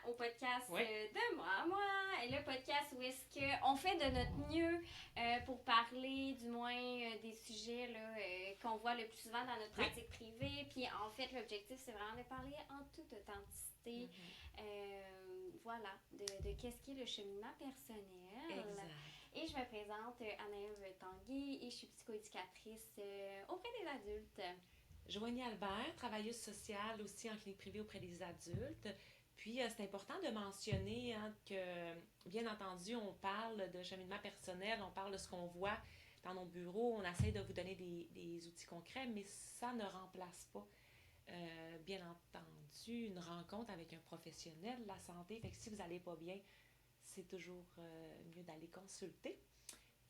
au podcast Oui. de moi, le podcast où est-ce qu'on fait de notre mieux pour parler du moins des sujets là, qu'on voit le plus souvent dans notre pratique privée. Puis en fait, l'objectif, c'est vraiment de parler en toute authenticité, voilà, de qu'est-ce qui est le cheminement personnel. Exact. Et je me présente Anaëlle Tanguy et je suis psychoéducatrice auprès des adultes. Joanie Albert, travailleuse sociale aussi en clinique privée auprès des adultes. Puis, c'est important de mentionner que, bien entendu, on parle de cheminement personnel, on parle de ce qu'on voit dans nos bureaux, on essaie de vous donner des outils concrets, mais ça ne remplace pas, bien entendu, une rencontre avec un professionnel de la santé. Fait que si vous n'allez pas bien, c'est toujours mieux d'aller consulter.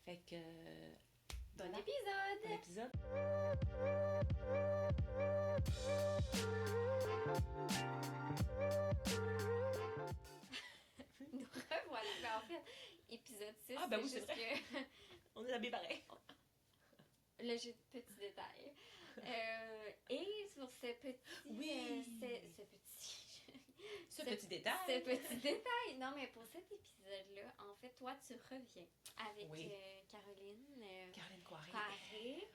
Fait que... Bon voilà. épisode! Bon épisode! Nous revoilà. Ben, en fait, épisode 6, Ah, ben oui, c'est c'est juste que... On est habillés pareil. Là, j'ai de petits détails. Et sur ce petit... ce petit détail. Ce petit détail. Non, mais pour cet épisode-là, en fait, toi, tu reviens avec Caroline Caroline Coiré.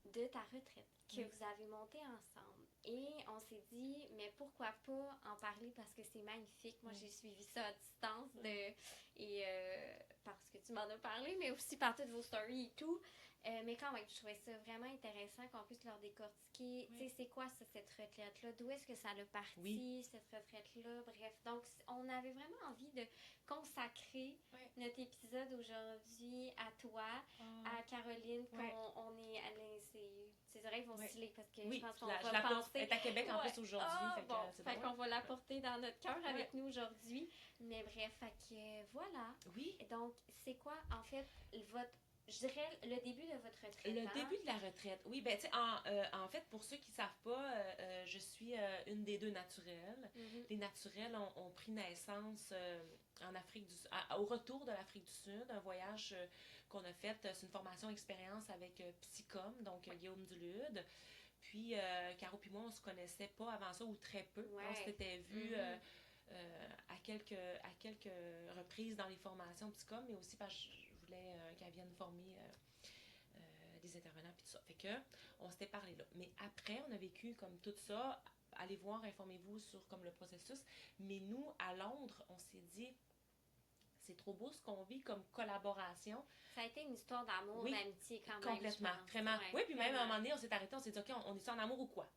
De ta retraite que vous avez montée ensemble. Et on s'est dit, mais pourquoi pas en parler parce que c'est magnifique. Moi, j'ai suivi ça à distance parce que tu m'en as parlé, mais aussi par toutes vos stories et tout. Mais quand même, je trouvais ça vraiment intéressant qu'on puisse leur décortiquer. Tu sais, c'est quoi ça, cette retraite-là? D'où est-ce que ça a parti, cette retraite-là? Bref, donc, on avait vraiment envie de consacrer notre épisode aujourd'hui à toi, à Caroline, qu'on est allé... Ses oreilles vont sciller parce que je pense qu'on va penser... Elle est à Québec en plus aujourd'hui. Fait qu'on va la porter dans notre cœur avec nous aujourd'hui. Mais bref, fait que voilà. Oui. Donc, c'est quoi, en fait, je dirais le début de votre retraite. Le début de la retraite. Oui, ben tu sais, en fait, pour ceux qui ne savent pas, je suis une des deux naturelles. Les naturelles ont pris naissance en Afrique au retour de l'Afrique du Sud, un voyage qu'on a fait. C'est une formation expérience avec Psychom, donc Guillaume Dulude. Puis, Caro puis moi, on se connaissait pas avant ça, ou très peu. On s'était vus à quelques reprises dans les formations Psychom, mais aussi parce que je voulais qu'elle vienne former des intervenants puis tout ça. Fait que on s'était parlé là. Mais après, on a vécu comme tout ça. Allez voir, informez-vous sur comme le processus. Mais nous, à Londres, on s'est dit, c'est trop beau ce qu'on vit comme collaboration. Ça a été une histoire d'amour, d'amitié quand même. Complètement, vraiment. Oui, puis même à un moment donné, on s'est arrêté, on s'est dit, OK, on est en amour ou quoi?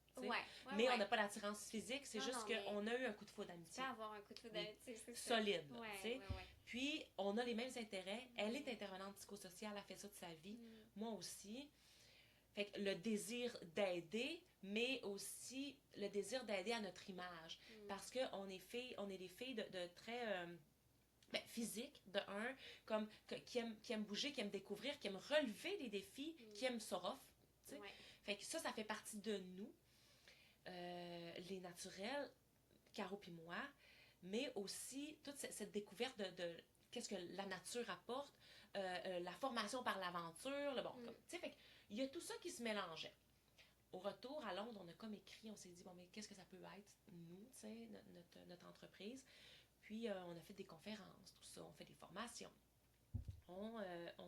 Mais on n'a pas d'attirance physique, c'est juste qu'on a eu un coup de foudre d'amitié. Tu peux avoir un coup de foudre d'amitié, c'est ça. Solide, tu sais. Ouais. Puis, on a les mêmes intérêts. Elle est intervenante psychosociale, elle fait ça de sa vie. Moi aussi. Fait que le désir d'aider, mais aussi le désir d'aider à notre image. Parce qu'on est des filles de très... physique, de un, comme qui aime bouger, qui aime découvrir, qui aime relever des défis, qui aime se rough, tu sais. Fait que ça fait partie de nous, les naturels, Caro puis moi, mais aussi toute cette découverte de qu'est-ce que la nature apporte, la formation par l'aventure, tu sais, fait il y a tout ça qui se mélangeait. Au retour à Londres, on a comme écrit, on s'est dit, bon, mais qu'est-ce que ça peut être, nous, tu sais, notre entreprise. Puis, on a fait des conférences, tout ça, on fait des formations. On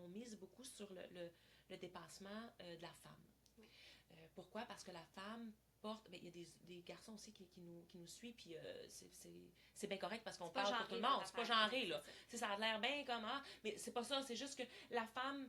mise beaucoup sur le dépassement de la femme. Pourquoi? Parce que la femme porte... il y a des garçons aussi qui nous suivent, puis c'est bien correct parce qu'on parle pour tout le monde. C'est pas genré, là. Ça a l'air bien comme... mais c'est pas ça, c'est juste que la femme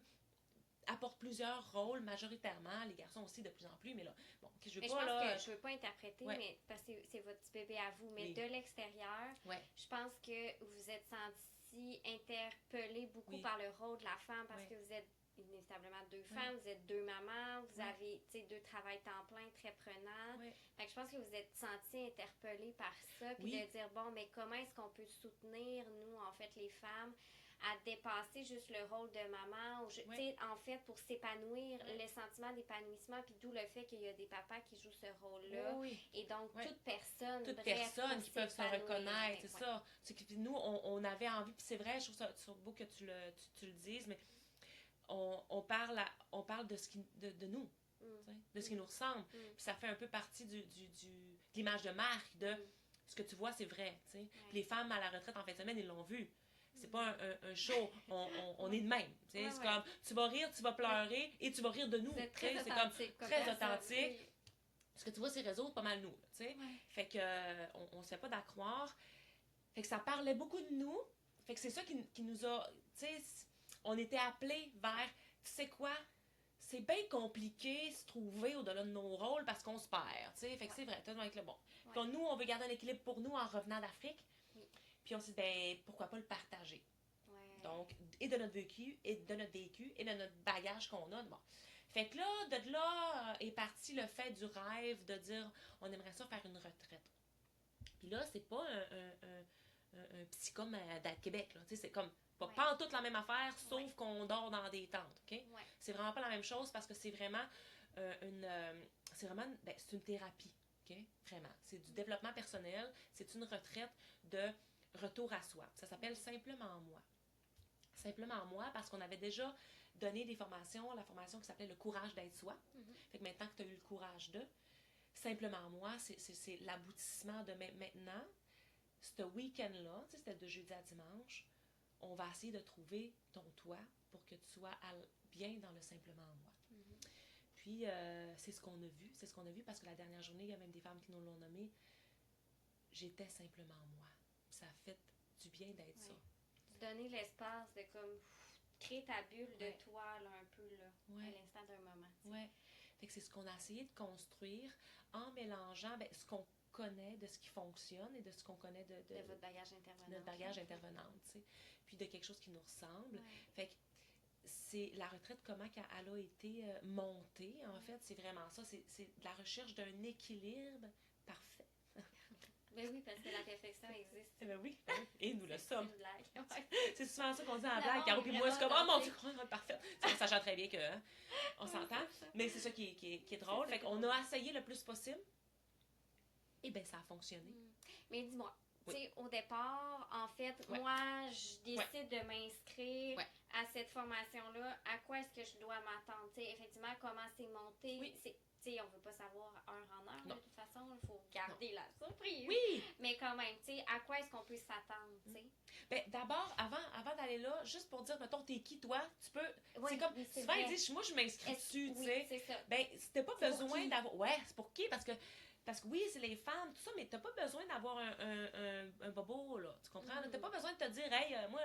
apporte plusieurs rôles majoritairement, les garçons aussi de plus en plus, mais là, bon, je veux pas, là... Je veux pas interpréter, mais parce que c'est votre petit bébé à vous, mais de l'extérieur, je pense que vous vous êtes senti interpellé beaucoup par le rôle de la femme, parce que vous êtes inévitablement deux femmes, vous êtes deux mamans, vous avez, tu sais, deux travails temps plein très prenants. Fait que je pense que vous êtes senti interpellé par ça, puis de dire, bon, mais comment est-ce qu'on peut soutenir, nous, en fait, les femmes, à dépasser juste le rôle de maman, en fait, pour s'épanouir, le sentiment d'épanouissement, puis d'où le fait qu'il y a des papas qui jouent ce rôle-là. Et donc, toute personne qui peuvent se reconnaître, c'est ça. C'est que nous, on avait envie, puis c'est vrai, je trouve ça beau que tu le dises, mais on parle de nous, de ce qui nous ressemble. Puis ça fait un peu partie de l'image de marque, de ce que tu vois, c'est vrai, tu sais. Puis les femmes à la retraite en fin de semaine, ils l'ont vu. C'est pas un show, on est de même. C'est comme, tu vas rire, tu vas pleurer et tu vas rire de nous. C'est comme très authentique. Oui. Ce que tu vois, ces réseaux, pas mal nous. Fait que on se fait pas d'accroire. Fait que ça parlait beaucoup de nous. Fait que c'est ça qui nous a... Tu sais, on était appelés vers... Tu sais quoi? C'est bien compliqué se trouver au-delà de nos rôles parce qu'on se perd. Fait que c'est vrai, t'as avec le bon. Puis nous, on veut garder un équilibre pour nous en revenant d'Afrique. Puis on s'est dit, ben, pourquoi pas le partager? Donc, et de notre vécu, et de notre bagage qu'on a. Bon. Fait que là, de là est parti le fait du rêve de dire, on aimerait ça faire une retraite. Puis là, c'est pas un psychome à Québec, là. C'est comme, pas en toute la même affaire, sauf qu'on dort dans des tentes, OK? C'est vraiment pas la même chose parce que c'est vraiment c'est une thérapie, OK? Vraiment. C'est du développement personnel, c'est une retraite de retour à soi. Ça s'appelle Simplement Moi. Simplement Moi, parce qu'on avait déjà donné des formations, la formation qui s'appelait Le courage d'être soi. Fait que maintenant que tu as eu le courage de, Simplement Moi, c'est l'aboutissement de maintenant. Ce week-end-là, c'était de jeudi à dimanche, on va essayer de trouver ton toi pour que tu sois bien dans le Simplement Moi. Puis, c'est ce qu'on a vu. C'est ce qu'on a vu parce que la dernière journée, il y a même des femmes qui nous l'ont nommé. J'étais simplement moi. Ça a fait du bien d'être ça. Donner l'espace de comme créer ta bulle de toi là, un peu là, à l'instant d'un moment. Oui. Fait que c'est ce qu'on a essayé de construire en mélangeant ce qu'on connaît de ce qui fonctionne et de ce qu'on connaît de votre bagage intervenant. Notre bagage intervenant, tu sais. Puis de quelque chose qui nous ressemble. Fait que c'est la retraite, comment elle a été montée, en fait, c'est vraiment ça. C'est la recherche d'un équilibre parfait. Ben oui, parce que la perfection existe. Ben oui, et nous le sommes. C'est une blague. C'est souvent ça qu'on dit en blague. Caro puis moi, c'est comme, oh mon Dieu, on est parfait. Sachant très bien qu'on s'entend. Mais c'est ça qui est drôle. Fait qu'on a essayé le plus possible. Et bien, ça a fonctionné. Mais dis-moi, tu sais, au départ, en fait, moi, je décide de m'inscrire à cette formation-là. À quoi est-ce que je dois m'attendre? Tu sais, effectivement, comment c'est monté? Tu sais, on ne veut pas savoir heure en heure, de toute façon. Il faut garder la surprise. Oui! Mais quand même, tu sais, à quoi est-ce qu'on peut s'attendre, tu sais? Bien, d'abord, avant d'aller là, juste pour dire, mettons, t'es qui, toi? Tu peux... c'est comme, souvent, ils disent, moi, je m'inscris dessus, tu sais. C'est ça. Bien, t'as pas besoin d'avoir... Ouais, c'est pour qui? Parce que oui, c'est les femmes, tout ça, mais t'as pas besoin d'avoir un bobo, là. Tu comprends? T'as pas besoin de te dire, hey, moi,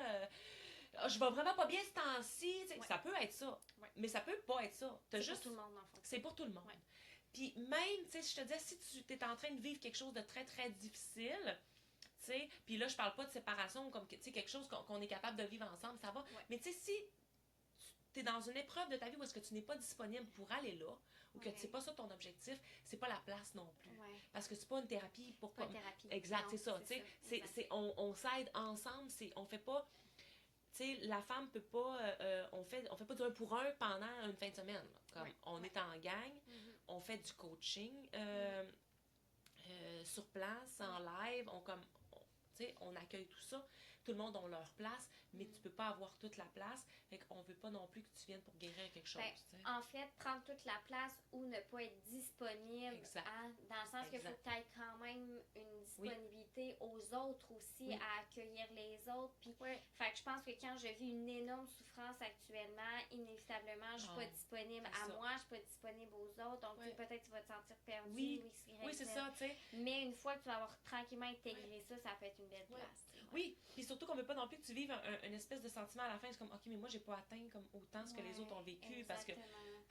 je vais vraiment pas bien ce temps-ci. Ça peut être ça, mais ça peut pas être ça. C'est juste... pour tout le monde, en fait. C'est pour tout le monde. Puis même, tu sais, je te disais, si tu es en train de vivre quelque chose de très, très difficile, tu sais, puis là, je parle pas de séparation comme, tu sais, quelque chose qu'on est capable de vivre ensemble, ça va. Mais tu sais, si tu es dans une épreuve de ta vie où est-ce que tu n'es pas disponible pour aller là, ou que c'est pas ça ton objectif, c'est pas la place non plus. Parce que c'est pas une thérapie pour pas. Une thérapie. Exact, c'est ça. Tu sais, on s'aide ensemble, on fait pas. Tu sais, la femme peut pas. On fait pas du 1 pour 1 pendant une fin de semaine. Comme on est en gang, on fait du coaching sur place, en live, on accueille tout ça. Tout le monde a leur place, mais tu peux pas avoir toute la place. Fait qu'on veut pas non plus que tu viennes pour guérir quelque chose. En fait, prendre toute la place ou ne pas être disponible. Dans le sens qu'il faut que tu aies quand même une disponibilité aux autres aussi, à accueillir les autres. Puis, fait que je pense que quand je vis une énorme souffrance actuellement, inévitablement, je suis pas disponible à moi, je suis pas disponible aux autres. Donc, peut-être que tu vas te sentir perdu. Oui, c'est ça, tu sais. Mais une fois que tu vas avoir tranquillement intégré ça, ça peut être une belle place. Oui, puis surtout qu'on veut pas non plus que tu vives une espèce de sentiment à la fin, c'est comme, OK, mais moi, j'ai pas atteint comme autant ce que les autres ont vécu, parce que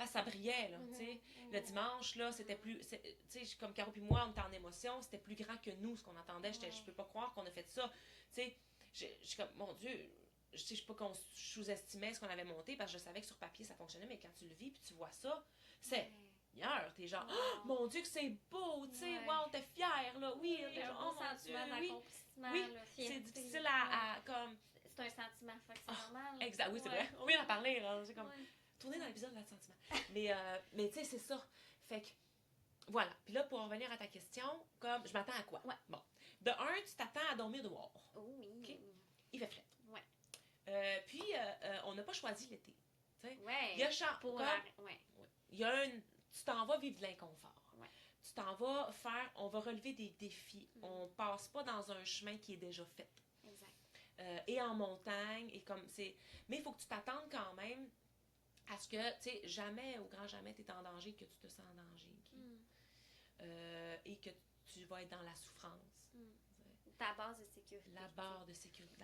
ça brillait, là, tu sais. Le dimanche, là, c'était plus, tu sais, comme Caro puis moi, on était en émotion, c'était plus grand que nous, ce qu'on entendait, je peux pas croire qu'on a fait ça, tu sais, je suis comme, mon Dieu, je sais pas qu'on sous-estimait ce qu'on avait monté, parce que je savais que sur papier, ça fonctionnait, mais quand tu le vis, puis tu vois ça, c'est... T'es genre, oh, mon Dieu, que c'est beau, tu sais, wow, t'es fière, là, oui, t'es genre, oh, sentiment d'accomplissement, oui, c'est difficile à comme... C'est un sentiment, c'est normal. Exact, oui, c'est vrai, on vient d'en parler, là, c'est comme, tourner dans l'épisode de la sentiment. Mais tu sais, c'est ça, fait que, voilà, puis là, pour revenir à ta question, comme, je m'attends à quoi? Bon, de un, tu t'attends à dormir dehors. Oui. Okay? Il fait frais. Puis, on n'a pas choisi l'été, tu sais. Il y a il y a tu t'en vas vivre de l'inconfort. tu t'en vas faire, on va relever des défis. On passe pas dans un chemin qui est déjà fait. Exact. Et en montagne, et comme c'est... Mais il faut que tu t'attendes quand même à ce que, tu sais, jamais, au grand jamais, tu es en danger, que tu te sens en danger. Et que tu vas être dans la souffrance. Ta base de sécurité. La barre de sécurité.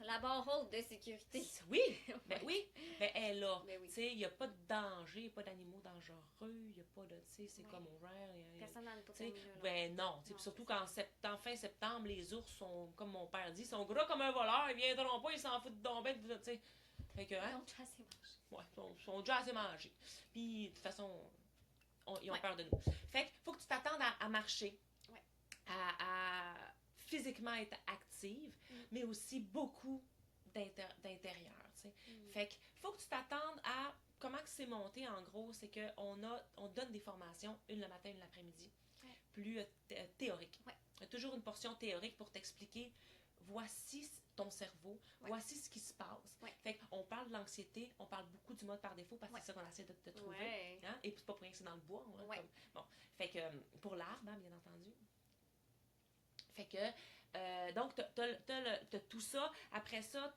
La barre haute de sécurité. Oui, ben oui, ben elle est là. Ben oui. Tu sais, il n'y a pas de danger, il n'y a pas d'animaux dangereux, il n'y a pas de, tu sais, c'est comme horaire. Personne n'en est pas connu, là. Ben non, surtout qu'en fin septembre, les ours sont, comme mon père dit, sont gras comme un voleur, ils viendront pas, ils s'en foutent d'ombre, tu sais. Fait que, hein? Ils ont déjà assez mangé. Ouais, ils sont déjà assez mangés. Puis, de toute façon, ils ont peur de nous. Fait qu'il faut que tu t'attendes à marcher, à physiquement être active, mais aussi beaucoup d'intérieur. Fait qu'il faut que tu t'attendes à comment que c'est monté en gros, c'est qu'on on donne des formations, une le matin, une l'après-midi, plus théoriques. Il y a toujours une portion théorique pour t'expliquer voici ton cerveau, voici ce qui se passe. Fait qu'on parle de l'anxiété, on parle beaucoup du mode par défaut parce que c'est ça qu'on essaie de trouver. Hein? Et c'est pas pour rien que c'est dans le bois. Hein, bon. Fait que pour l'arbre, hein, bien entendu. Fait que, donc, t'as tout ça. Après ça,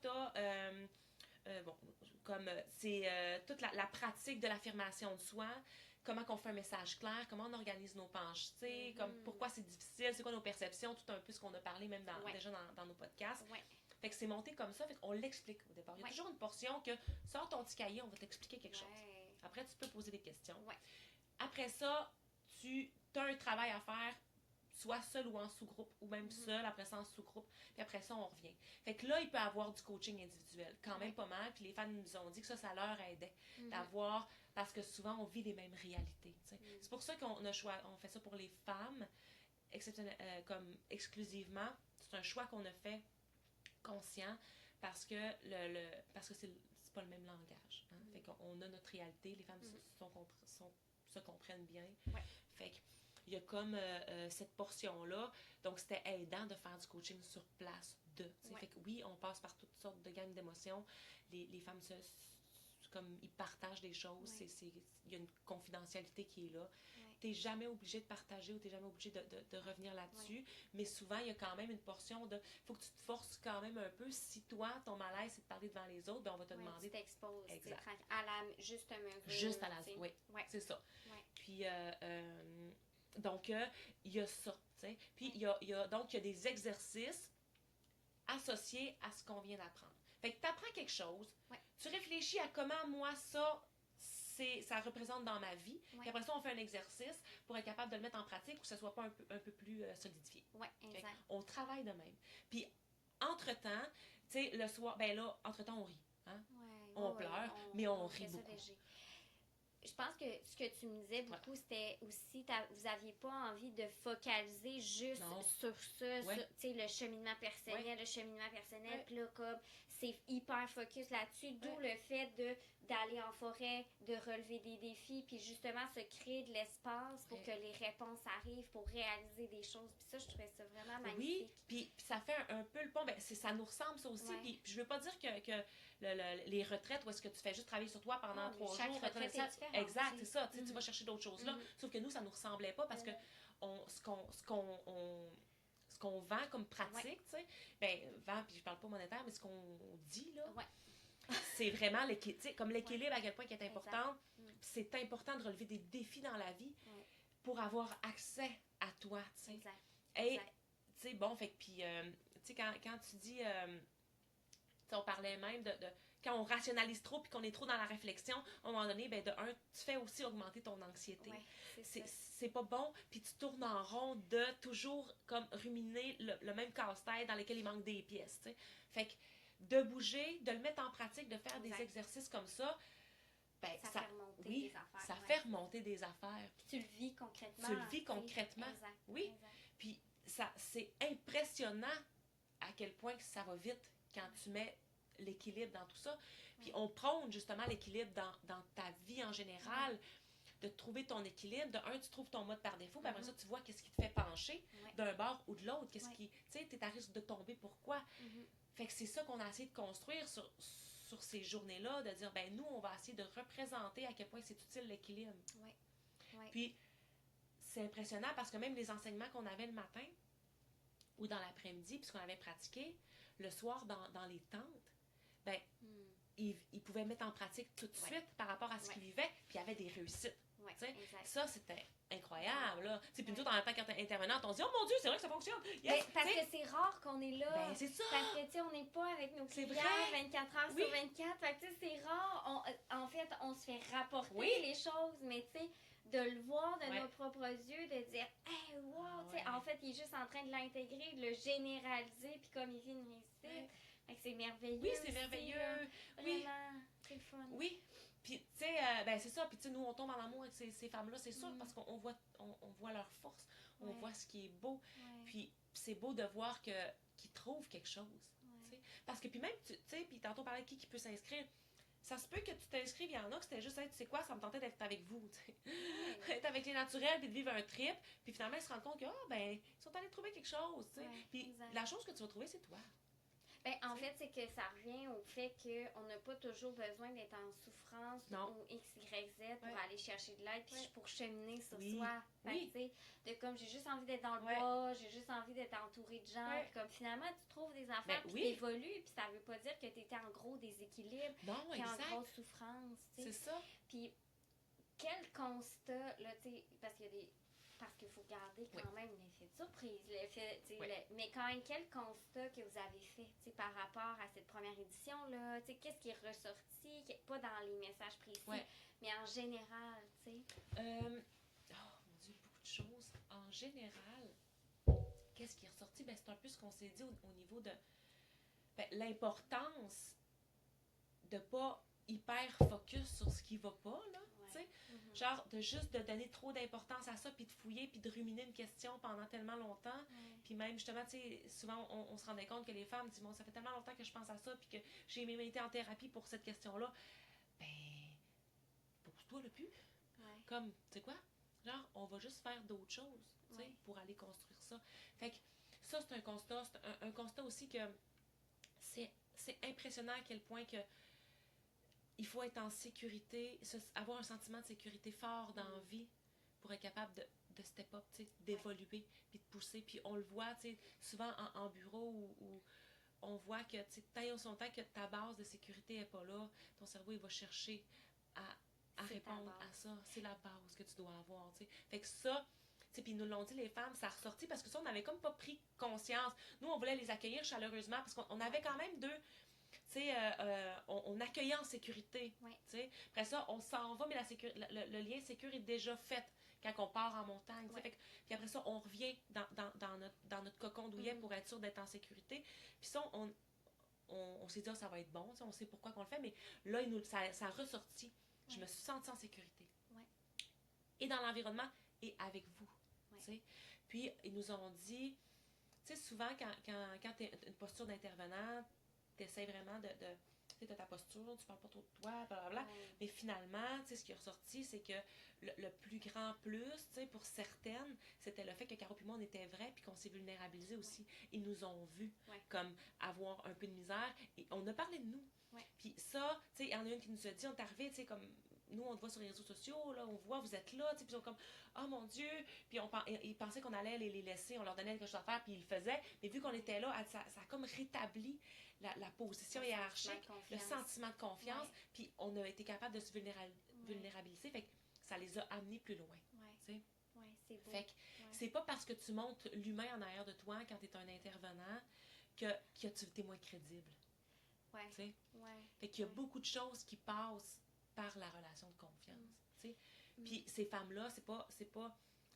c'est toute la pratique de l'affirmation de soi, comment on fait un message clair, comment on organise nos pensées, comme pourquoi c'est difficile, c'est quoi nos perceptions, tout un peu ce qu'on a parlé même déjà dans nos podcasts. Fait que c'est monté comme ça, fait qu'on l'explique au départ. Il y a toujours une portion que, sors ton petit cahier, on va t'expliquer quelque chose. Après, tu peux poser des questions. Après ça, tu as un travail à faire, soit seul ou en sous-groupe, ou même seul, après ça en sous-groupe, puis après ça, on revient. Fait que là, il peut y avoir du coaching individuel, quand même pas mal, puis les femmes nous ont dit que ça leur aidait d'avoir, parce que souvent, on vit les mêmes réalités. C'est pour ça qu'on on fait ça pour les femmes, comme exclusivement. C'est un choix qu'on a fait conscient, parce que parce que c'est pas le même langage. Hein? Fait qu'on a notre réalité, les femmes se comprennent bien. Fait que il y a comme cette portion-là. Donc, c'était aidant de faire du coaching sur place. Fait que oui, on passe par toutes sortes de gangs d'émotions. Les femmes comme ils partagent des choses. Il y a une confidentialité qui est là. T'es jamais obligé de partager ou t'es jamais obligé de revenir là-dessus. Mais souvent, il y a quand même une portion de... faut que tu te forces quand même un peu. Si toi, ton malaise, c'est de parler devant les autres, ben on va te demander... Tu t'exposes. À la juste mesure. Juste à la... Oui, c'est ça. Puis... donc, il y a ça, tu sais. Puis, il y a des exercices associés à ce qu'on vient d'apprendre. Fait que tu apprends quelque chose, tu réfléchis à comment, moi, ça représente dans ma vie. Puis après ça, on fait un exercice pour être capable de le mettre en pratique ou que ce soit pas un peu plus solidifié. Exact. On travaille de même. Puis, entre-temps, tu sais, le soir, ben là, entre-temps, on rit. Hein? On pleure, mais on rit beaucoup. Je pense que ce que tu me disais beaucoup, c'était aussi, vous n'aviez pas envie de focaliser juste sur ça, le cheminement personnel, puis là, comme, c'est hyper focus là-dessus, d'où le fait d'aller en forêt, de relever des défis, puis justement se créer de l'espace pour que les réponses arrivent, pour réaliser des choses, puis ça, je trouvais ça vraiment magnifique. Oui, puis ça fait un peu le pont, ça nous ressemble ça aussi, puis je veux pas dire que les retraites où est-ce que tu fais juste travailler sur toi pendant 3 jours. Chaque retraite est différente. Exact, c'est ça. Tu vas chercher d'autres choses là. Sauf que nous, ça nous ressemblait pas parce que ce qu'on vend comme pratique, tu sais, vend, puis je parle pas monétaire, mais ce qu'on dit, là, c'est vraiment comme l'équilibre à quel point il est important. C'est important de relever des défis dans la vie pour avoir accès à toi, tu sais. Et, tu sais, bon, fait que, puis, tu sais, quand tu dis... on parlait même de quand on rationalise trop puis qu'on est trop dans la réflexion, à un moment donné, ben de un, tu fais aussi augmenter ton anxiété. C'est pas bon, puis tu tournes en rond de toujours comme ruminer le même casse-tête dans lequel il manque des pièces, tu sais. Fait que de bouger, de le mettre en pratique, de faire des exercices comme ça, ben ça fait remonter des affaires. Ça fait remonter des affaires. Puis tu le vis concrètement. Tu le vis concrètement. Oui. Puis c'est impressionnant à quel point que ça va vite quand tu mets l'équilibre dans tout ça. Puis on prône justement l'équilibre dans ta vie en général, de trouver ton équilibre. De un, tu trouves ton mode par défaut, puis après ça, tu vois qu'est-ce qui te fait pencher d'un bord ou de l'autre. Qu'est-ce qui, tu sais, t'es à risque de tomber, pourquoi? Fait que c'est ça qu'on a essayé de construire sur ces journées-là, de dire, ben nous, on va essayer de représenter à quel point c'est utile l'équilibre. Puis, c'est impressionnant parce que même les enseignements qu'on avait le matin ou dans l'après-midi, puis ce qu'on avait pratiqué, le soir dans les tentes, ben, ils pouvaient mettre en pratique tout de suite par rapport à ce qu'ils vivaient, puis il y avait des réussites. Ça, c'était incroyable. Là. Puis nous autres, en tant qu'intervenante, on se dit, oh mon Dieu, c'est vrai que ça fonctionne. Yes, parce que c'est rare qu'on est là. Ben, c'est ça. Parce que, tu sais, on n'est pas avec nos clients 24 heures sur 24. Fait que, tu sais, c'est rare. En fait, on se fait rapporter les choses, mais, tu sais, de le voir de nos propres yeux, de dire, hey, wow, tu sais, en fait, il est juste en train de l'intégrer, de le généraliser, puis comme il vit une réussite. Fait que c'est merveilleux. Oui, c'est merveilleux. Vraiment, c'est le fun. Oui. Puis, tu sais, ben c'est ça. Puis, tu sais, nous, on tombe en amour avec ces femmes-là, c'est sûr, parce qu'on voit, on voit leur force, on voit ce qui est beau. Puis, c'est beau de voir qu'ils trouvent quelque chose. Parce que, puis même, tu sais, puis tantôt, on parlait de qui peut s'inscrire. Ça se peut que tu t'inscrives, il y en a que c'était juste, hey, tu sais quoi, ça me tentait d'être avec vous, tu sais. Être avec les naturels, puis de vivre un trip. Puis finalement, ils se rendent compte que, ben, ils sont allés trouver quelque chose, tu sais. Puis la chose que tu vas trouver, c'est toi. Ben, en fait, c'est que ça revient au fait qu'on n'a pas toujours besoin d'être en souffrance ou X, Y, Z pour aller chercher de l'aide puis pour cheminer sur soi. Fait que, de comme j'ai juste envie d'être dans le bois, j'ai juste envie d'être entourée de gens. Puis comme finalement, tu trouves des affaires puis t'évolues. Puis ça veut pas dire que tu étais en gros déséquilibre puis en grosse souffrance. C'est ça. Puis quel constat, là, tu sais, parce qu'il y a des... Parce qu'il faut garder quand même l'effet de surprise. Mais quand même, quel constat que vous avez fait par rapport à cette première édition-là? Qu'est-ce qui est ressorti? Pas dans les messages précis, mais en général. Oh mon Dieu, beaucoup de choses. En général, qu'est-ce qui est ressorti? Ben, c'est un peu ce qu'on s'est dit au niveau de l'importance de pas hyper focus sur ce qui va pas, là. Genre, de juste de donner trop d'importance à ça, puis de fouiller, puis de ruminer une question pendant tellement longtemps. Puis même, justement, tu sais, souvent, on se rendait compte que les femmes disent, bon, ça fait tellement longtemps que je pense à ça, puis que j'ai même été en thérapie pour cette question-là. Ben, pose-toi le plus. Comme, tu sais quoi? Genre, on va juste faire d'autres choses, tu sais, pour aller construire ça. Fait que ça, c'est un constat. C'est un constat aussi que c'est impressionnant à quel point que il faut être en sécurité, avoir un sentiment de sécurité fort dans la vie pour être capable de step up, d'évoluer, puis de pousser. Puis on le voit, souvent en bureau où on voit que tant au son temps que ta base de sécurité n'est pas là, ton cerveau il va chercher à répondre à ça. C'est la base que tu dois avoir. T'sais. Fait que ça, puis ils nous l'ont dit les femmes, ça a ressorti parce que ça, on n'avait comme pas pris conscience. Nous, on voulait les accueillir chaleureusement parce qu'on avait quand même deux... on accueillait en sécurité. Après ça, on s'en va, mais le lien sécur est déjà fait quand on part en montagne. Puis après ça, on revient dans notre cocon douillet pour être sûr d'être en sécurité. Puis ça, on s'est dit, ça va être bon, on sait pourquoi qu'on le fait, mais là, ça a ressorti. Je me suis sentie en sécurité. Et dans l'environnement, et avec vous. Puis, ils nous ont dit, souvent, quand tu es une posture d'intervenant, tu essaies vraiment de ta posture, tu parles pas trop de toi, blablabla. Mais finalement, ce qui est ressorti, c'est que le plus grand plus, pour certaines, c'était le fait que Caro et moi, on était vrais puis qu'on s'est vulnérabilisés aussi. Ils nous ont vus comme avoir un peu de misère et on a parlé de nous. Puis ça, il y en a une qui nous a dit, on est arrivé, comme nous, on te voit sur les réseaux sociaux, là, on voit, vous êtes là, puis ils sont comme, oh mon Dieu, puis ils pensaient qu'on allait les laisser, on leur donnait quelque chose à faire, puis ils le faisaient, mais vu qu'on était là, ça a comme rétabli la position hiérarchique, le sentiment de confiance, puis on a été capable de se vulnérabiliser, fait que ça les a amenés plus loin. C'est beau. Fait que c'est pas parce que tu montres l'humain en arrière de toi quand tu es un intervenant que tu es moins crédible. Fait qu'il y a beaucoup de choses qui passent par la relation de confiance. Puis ces femmes-là,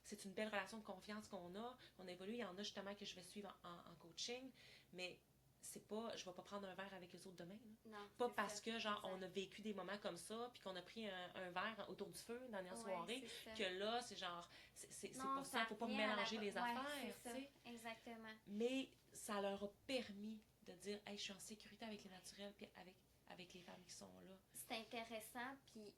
c'est une belle relation de confiance qu'on évolue. Il y en a justement que je vais suivre en coaching, mais c'est pas, je vais pas prendre un verre avec les autres demain. Non, pas parce que genre on a vécu des moments comme ça, puis qu'on a pris un verre autour du feu dans la soirée, que là, c'est genre, c'est pas ça, faut pas mélanger les affaires. Exactement. Mais ça leur a permis de dire, hey, je suis en sécurité avec les naturels, puis avec les femmes qui sont là. C'est intéressant, puis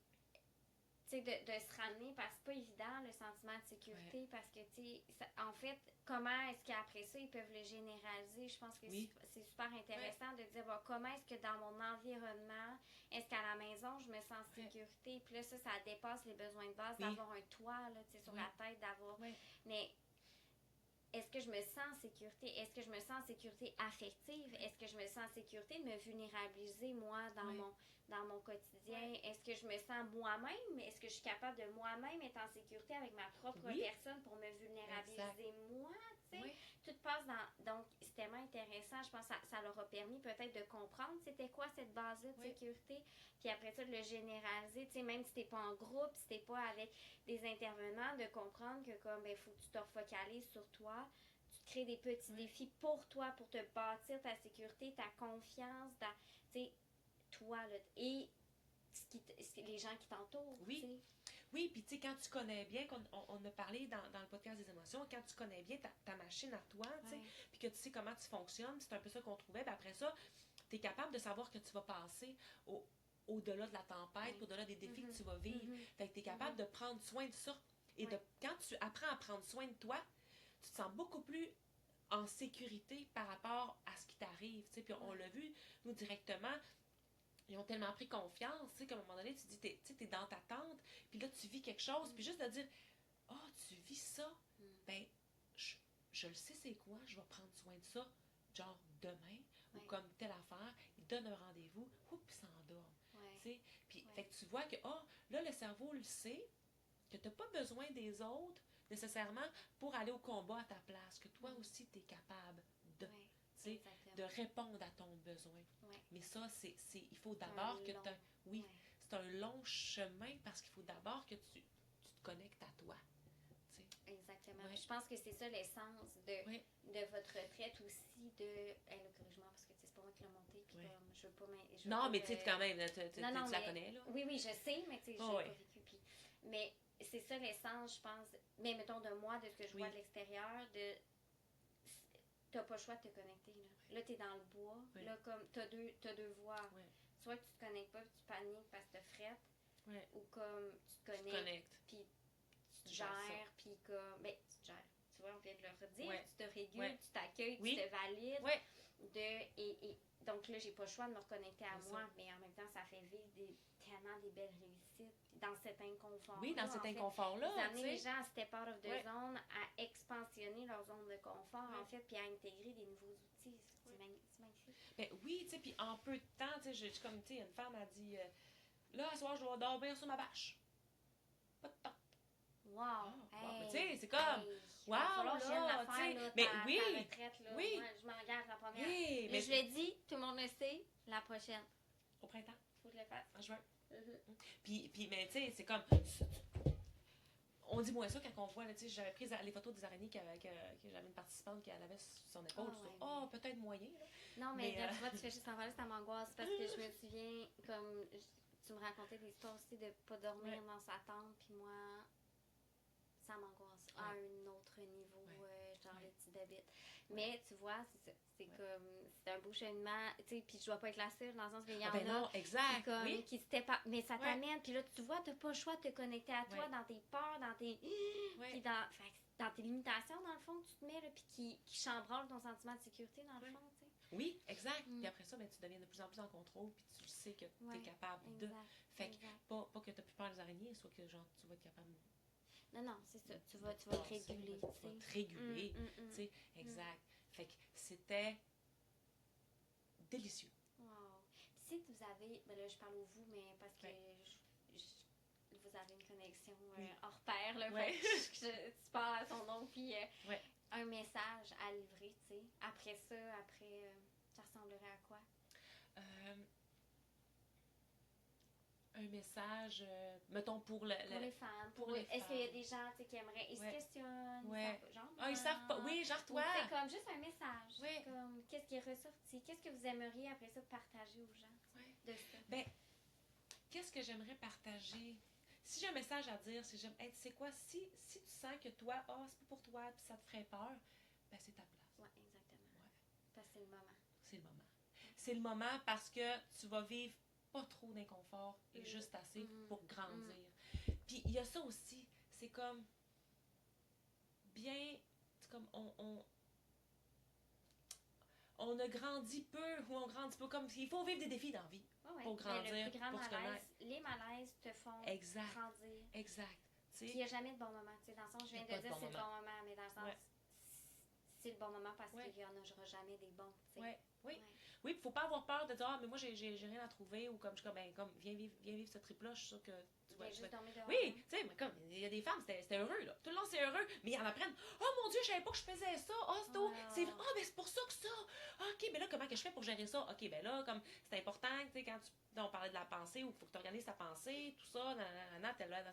tu tu sais, de se ramener, parce que c'est pas évident, le sentiment de sécurité, parce que, tu sais, en fait, comment est-ce qu'après ça, ils peuvent le généraliser? Je pense que c'est super intéressant de dire, bon, comment est-ce que dans mon environnement, est-ce qu'à la maison, je me sens en sécurité? Puis là, ça dépasse les besoins de base d'avoir un toit, là, tu sais, sur la tête, d'avoir... Mais est-ce que je me sens en sécurité? Est-ce que je me sens en sécurité affective? Est-ce que je me sens en sécurité de me vulnérabiliser, moi, dans mon quotidien? Est-ce que je me sens moi-même? Est-ce que je suis capable de moi-même être en sécurité avec ma propre personne pour me vulnérabiliser moi? Tu sais? Tout passe dans... Donc, c'est tellement intéressant. Je pense que ça leur a permis peut-être de comprendre c'était quoi cette base-là de sécurité. Puis après ça, de le généraliser. Tu sais, même si t'es pas en groupe, si t'es pas avec des intervenants, de comprendre que comme, ben, faut que tu te refocalises sur toi. Tu te crées des petits défis pour toi, pour te bâtir ta sécurité, ta confiance, tu sais, toi, là, et les gens qui t'entourent. Oui. Oui, puis tu sais, quand tu connais bien, on a parlé dans le podcast des émotions, quand tu connais bien ta machine à toi, tu sais, puis que tu sais comment tu fonctionnes, c'est un peu ça qu'on trouvait, puis après ça, tu es capable de savoir que tu vas passer au-delà de la tempête, au-delà des défis que tu vas vivre. Fait que tu es capable de prendre soin de ça. Et quand tu apprends à prendre soin de toi, tu te sens beaucoup plus en sécurité par rapport à ce qui t'arrive. Puis on l'a vu, nous, directement, ils ont tellement pris confiance, qu'à un moment donné, tu dis, t'es dans ta tente, puis là, tu vis quelque chose, puis juste de dire, tu vis ça, ben, je le sais c'est quoi, je vais prendre soin de ça, genre demain, ou comme telle affaire, il donne un rendez-vous, puis il s'endorme. Puis, fait que tu vois que, là, le cerveau le sait, que tu n'as pas besoin des autres, nécessairement, pour aller au combat à ta place, que toi aussi, tu es capable de... de répondre à ton besoin. Mais ça, il faut d'abord que tu... Oui, c'est un long chemin parce qu'il faut d'abord que tu te connectes à toi. T'sais. Exactement. Je pense que c'est ça l'essence de votre retraite aussi, de... corrige-moi parce que c'est pas moi qui l'ai monté, puis comme, je veux pas... Non, mais tu sais, quand même, tu la connais, là. Oui, je sais, mais tu sais, j'ai pas vécu. Puis... Mais c'est ça l'essence, je pense, mais mettons de moi, de ce que je vois de l'extérieur, de... T'as pas le choix de te connecter, là. Là, t'es dans le bois. Là, comme, t'as deux voies. Soit que tu te connectes pas, puis tu paniques parce que t'as frette. Ou comme, tu te connectes, puis tu gères, puis comme... Ben, tu te gères. Tu vois, on vient de le redire. Tu te régules, tu t'accueilles, tu te valides. Et donc là, j'ai pas le choix de me reconnecter à moi, mais en même temps, ça fait vivre tellement des belles réussites dans cet inconfort. Oui, dans cet inconfort-là. Vous amenez les gens à step out of the zone, à expansionner leur zone de confort, en fait, puis à intégrer des nouveaux outils. C'est magnifique. Ben oui, tu sais, puis en peu de temps, tu sais, comme, tu sais, une femme a dit, là, ce soir, je vais dormir sur ma bâche. Pas de temps. Wow! Tu sais, c'est comme, wow, là, tu sais, mais oui, retraite, là. Oui. Moi, je m'engage la première. Oui, mais je le dis, tout le monde le sait, la prochaine. Au printemps. Faut que je le fasse. En juin. Puis, mais tu sais, c'est comme, on dit moins ça quand on voit, tu sais, j'avais pris les photos des araignées que j'avais une participante qui avait sur son épaule. Peut-être moyen, là. Non, mais tu vois, tu fais juste en parler, ça m'angoisse parce que je me souviens, comme, tu me racontais des histoires aussi de pas dormir dans sa tente, puis moi, ça m'angoisse à un autre niveau, genre le petit débit. Mais tu vois, c'est ça. C'est comme, c'est un beau cheminement, tu sais, puis je dois pas être la seule dans le sens qu'il y en a non, exact, comme, qui s'étaient pas. Mais ça t'amène, puis là, tu vois, t'as pas le choix de te connecter à toi dans tes peurs, dans tes. Puis dans tes limitations, dans le fond, que tu te mets, là, puis qui chambranlent ton sentiment de sécurité, dans le fond, tu sais. Oui, exact. Puis après ça, ben, tu deviens de plus en plus en contrôle, puis tu sais que tu es capable de. Fait que, pas que tu n'as plus peur des araignées, soit que genre, tu vas être capable. Non, c'est ça. Tu vas te réguler. Tu vas te réguler. Tu sais, exact. Fait que c'était délicieux. Wow. Puis si vous avez, ben là, je parle au vous, mais parce que vous avez une connexion hors pair, là. Fait que tu parles à ton nom, puis un message à livrer, tu sais. Après ça, ça ressemblerait à quoi? Un message, mettons, pour les femmes. Est-ce qu'il y a des gens qui aimeraient, ils se questionnent, ils savent pas, genre toi. C'est comme juste un message, comme qu'est-ce qui est ressorti, qu'est-ce que vous aimeriez après ça partager aux gens de ça? Ben, qu'est-ce que j'aimerais partager? Si j'ai un message à dire, c'est quoi, si tu sens que toi, c'est pas pour toi, puis ça te ferait peur, ben c'est ta place. Oui, exactement. Parce que c'est le moment. C'est le moment. C'est le moment parce que tu vas vivre pas trop d'inconfort et juste assez pour grandir. Puis il y a ça aussi, c'est comme bien, c'est comme on a grandi peu ou on grandit peu, comme il faut vivre des défis dans la vie pour grandir. Le plus grand malaise, les malaises te font grandir. Exact. Puis il n'y a jamais de bon moment. Dans le sens, je viens de dire c'est le bon moment, mais dans le sens, c'est le bon moment parce qu'il n'y en aura jamais des bons. Oui, il ne faut pas avoir peur de dire mais moi j'ai rien à trouver ou comme je suis comme viens vivre ce trip-là, je suis sûre que tu vas. Oui, tu sais, mais comme il y a des femmes, c'était heureux, là. Tout le long c'est heureux, mais ils en apprennent. Oh mon Dieu, je savais pas que je faisais ça. C'est vrai. Ben c'est pour ça que ça. OK, mais là, comment que je fais pour gérer ça? OK, ben là, comme c'est important, tu sais, quand on parlait de la pensée, ou il faut que tu organises ta pensée, tout ça,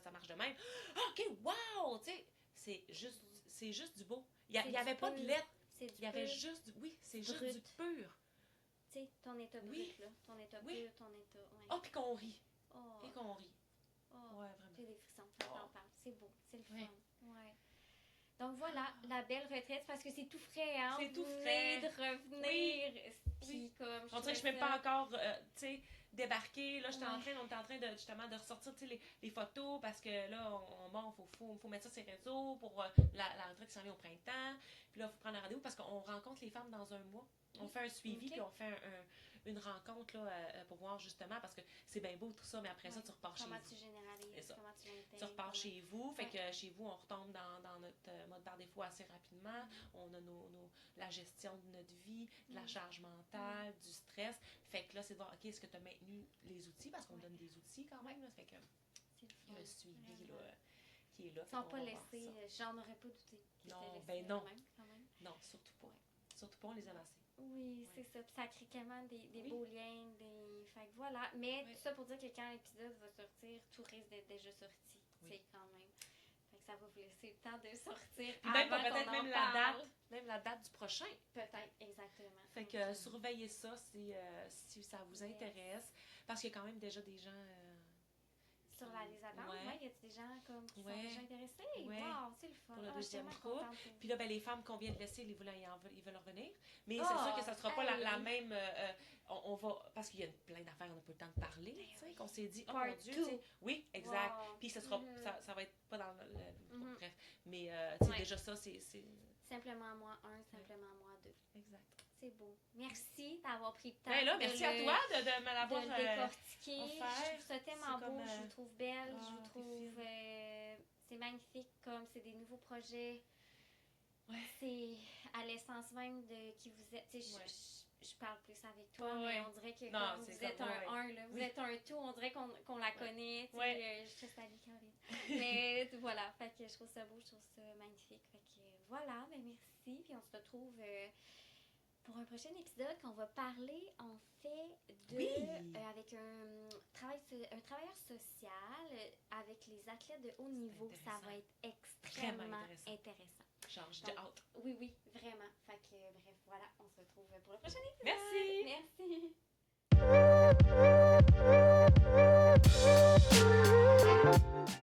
ça marche de même. OK, wow! Tu sais, c'est juste du beau. Il n'y avait pas de lettres. Il y avait juste du. Oui, c'est juste du pur. Tu sais, ton état brut, là. Ton état pur, ton état. Puis qu'on rit. Et qu'on rit. Vraiment. J'ai des frissons quand t'en parles. C'est beau, c'est le fun. Ouais. Donc voilà, la belle retraite, parce que c'est tout frais, hein? C'est tout frais. De revenir. Puis comme. On dirait que je ne suis même pas encore, tu sais, débarquée. Là, on est en train de, justement, de ressortir, tu sais, les photos, parce que là, faut mettre ça sur les réseaux pour la retraite qui s'en vient au printemps. Puis là, il faut prendre un rendez-vous parce qu'on rencontre les femmes dans un mois. On fait un suivi, puis on fait une rencontre là, pour voir justement, parce que c'est bien beau tout ça, mais après ça, tu repars chez vous. Comment tu généralises, comment tu l'intègres. Tu repars chez vous, fait que chez vous, on retombe dans notre mode par défaut assez rapidement. On a la gestion de notre vie, de la charge mentale, du stress. Fait que là, c'est de voir, OK, est-ce que tu as maintenu les outils, parce qu'on donne des outils quand même, là, fait que le suivi, là, qui est là. Sans pas laisser, j'en aurais pas douté. Non, ben non. Non, surtout pas. Surtout pas, on les a lancés. Oui, c'est ça. Puis ça crée tellement des beaux liens. Fait que voilà. Mais tout ça pour dire que quand l'épisode va sortir, tout risque d'être déjà sorti. C'est quand même. Fait que ça va vous laisser le temps de sortir. Puis même peut-être même la date du prochain. Peut-être, exactement. Fait que surveillez ça si ça vous intéresse. Parce qu'il y a quand même déjà des gens. Sur la liste d'attente, y a des gens comme qui sont déjà intéressés? Wow, c'est le fun. Pour le deuxième groupe. Puis là, les femmes qu'on vient de laisser, ils veulent revenir. Mais c'est sûr que ça ne sera pas la même. On va. Parce qu'il y a plein d'affaires, on n'a pas le temps de parler. Tu sais, qu'on s'est dit, oh mon Dieu. Oui, exact. Puis ça va être pas dans le. Bref. Mais déjà ça, c'est. Simplement moi 1, simplement moi 2. Exact. C'est beau. Merci d'avoir pris le temps. Merci à toi de me l'avoir décortiqué. Je trouve ça tellement beau. Je vous trouve belle. Je vous trouve. C'est magnifique. Comme c'est des nouveaux projets. C'est à l'essence même de qui vous êtes. Je parle plus avec toi, mais on dirait que vous êtes un là. Vous êtes un tout. On dirait qu'on la connaît. Je te salue, Caroline. Mais voilà. Fait que je trouve ça beau. Je trouve ça magnifique. Fait que voilà. Ben merci. Puis on se retrouve. Pour un prochain épisode qu'on va parler en fait avec un travailleur social avec les athlètes de haut niveau. Ça va être extrêmement intéressant. J'ai hâte. Oui, vraiment. Fait que bref, voilà, on se retrouve pour le prochain épisode. Merci.